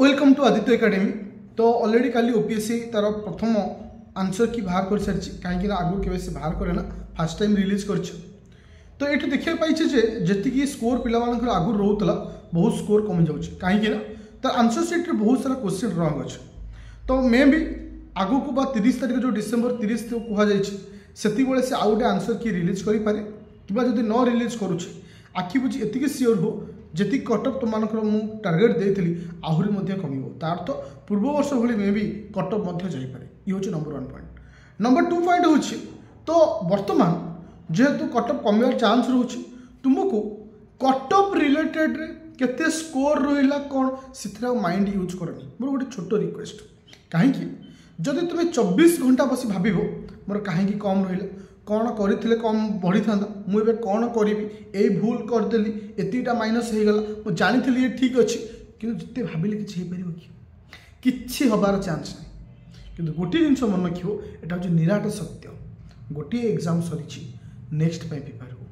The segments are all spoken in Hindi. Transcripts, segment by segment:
Welcome to Aditya academy. तो ऑलरेडी काली ओपीएससी तार प्रथम आंसर की बाहर कर सारी कहीं आगु के बाहर करे ना फास्ट टाइम रिलीज कर। तो ये देखा पाई जी स्कोर पिला आगु रोला बहुत स्कोर कमी जाऊँ कहीं तार आंसर सीट्रे बहुत सारा क्वेश्चन रंग अच्छे। तो मे भी आगु को 30 तारीख जो डिसेम्बर 30 कहुई से आउ गए आंसर की रिलीज करें कि न रिलीज करुच्छे आखि बुझी एति सियोर हो जी कटअप तुम टार्गेट देती आहरी कम तार तो पूर्व वर्ष भाई मे भी कटअप जापे। ये हूँ नंबर 1 पॉइंट। नंबर 2 पॉइंट हूँ तो बर्तमान जेहेतु कटअप कमार चान्स रोचे तुमको कटअप रिलेटेड केते स्कोर रहा कौन से माइंड यूज करनी मोर गोटे छोट रिक्वेस्ट कहीं जदि तुम 24 घंटा बस भाव मोर कहीं कम रहा कौन करते कम बढ़ी था मुझे कौन करी ये भूल करदेली एतिटा माइनस हो गला मुझे जानी ये ठीक अच्छे कि जिते भाविले कि हबार चान्स ना कि गोटे जिन मन रखो यहाँ हूँ निराट सत्य गोटे एग्जाम सरी नेक्स्ट प्रिपेयर हो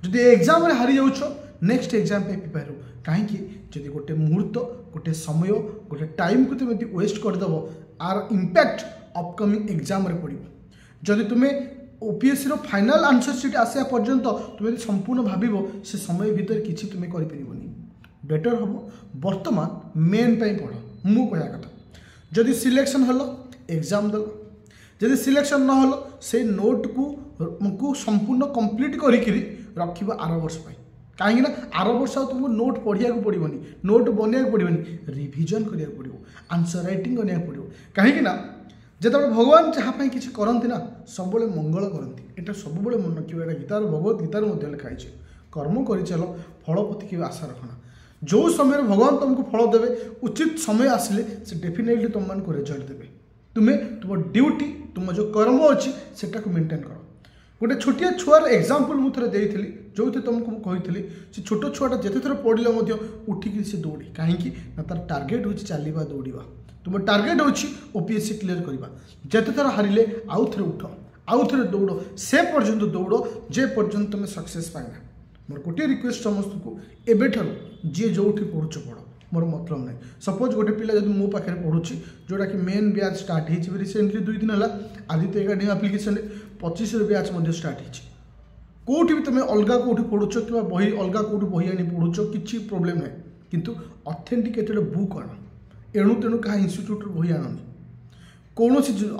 जदि एग्जाम हारी जाऊँ नेक्स्ट एग्जाम प्रिपेयर हो कहीं जदि गोटे मुहूर्त गोटे समय गोटे टाइम को तुम वेस्ट करदेव आर इंपैक्ट अपकमिंग एग्जाम पड़ो। जदि तुम्हें ओपीएससी फाइनल आंसर सीट आसा पर्यंत तुम संपूर्ण भाव से समय भितर किसी तुम्हें करें बेटर हम बर्तमान मेन पढ़ मु कह कथा जदि सिलेक्शन हल एग्जाम दल जदि सिलेक्शन न हल से नोट को संपूर्ण कंप्लीट करी रखा आर वर्ष कहीं आर वर्ष तुमको नोट पढ़िया पड़ोनी नोट बनवाक पड़ोनी रिविजन करा पड़ो आंसर राइटिंग करने पड़ो कहीं जिते भगवान जहाँपाई किसी करती ना सब मंगल करती यहाँ सब मन रखिए यहाँ गीतार भगवत गीतार लिखाई कर्म कर चल फल प्रति के आशा रखना जो समय भगवान तुमको फल देवे उचित समय आसिले से डेफिनेटली तुम मान रिजल्ट देवे तुम्हें तुम ड्यूटी तुम जो कर्म अच्छी से मेंटेन कर। गोटे छोटिया छुआर एग्जांपल मुझे देती जो तुमको कही से छोट छुआटा जिते थर पढ़ले उठिक से दौड़ी कहीं तार टार्गेट हो चलवा दौड़ा तुम टार्गेट अच्छी ओपीएससी क्लियर करवा जिते थर हारे आउ थे उठ आउ थे दौड़ से पर्यंत दौड़ जे पर्यंत तुम सक्सेस पाइना। मोर गोटे रिक्वेस्ट समस्त को एबेठार जी जो पढ़ुच पढ़ मोर मतलब ना सपोज गोटे पिला जब मो पाखे पढ़ुची जोटा कि मेन ब्याच स्टार्ट हो रिसेंटली 2 दिन है Aditya academy application 25 batch start होटी भी तुम अलग कौटी पढ़ुच कि बही अलग कौटी बही आनी पढ़ुच कि प्रोब्लेम ना किंतु ऑथेंटिकेटेड बुक आण एणु तेणु क्या इन्स्टिट्यूट बही आनी कौन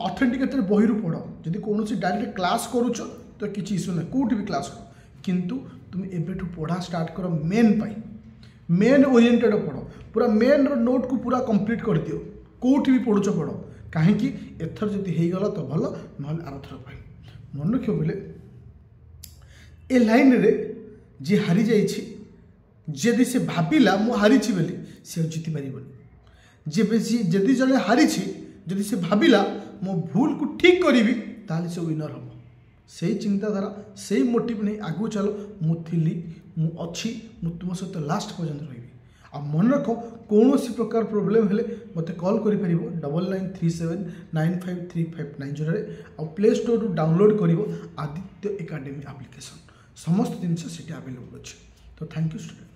ऑथेंटिकेटेड बही पढ़ जदि कौन डायरेक्ट क्लास करुच तो किसी इश्यू ना कौटी भी क्लास कर किंतु तुम एबेठू पढ़ा स्टार्ट कर मेन पाई मेन ओरिएंटेड पढ़ पूरा मेन नोट को पूरा कंप्लीट कर दियो कौटी भी पढ़ुच पढ़ कहीं एथर जदि होगला तो भल ना आरथर पाई मन रख बोले ए लाइन रे जी हारी जादी से भाविला मु हारी बोली सी जीति पार जदि जड़े हारी जदि से भाविला मो भूल को ठीक करी ताले से विनर हम से चिंताधारा से मोटिव नहीं आगू चलो मु अच्छी तुम सहित लास्ट पर्यंत रही आ मन रख कौन सी प्रकार प्रोब्लेम हेले मत कॉल कर 9937953590 आ प्ले स्टोर रू डाउनलोड कर आदित्य एकेडमी एप्लिकेशन समस्त जिनस अवेलेबल अच्छे। तो थैंक यू स्टूडेंट।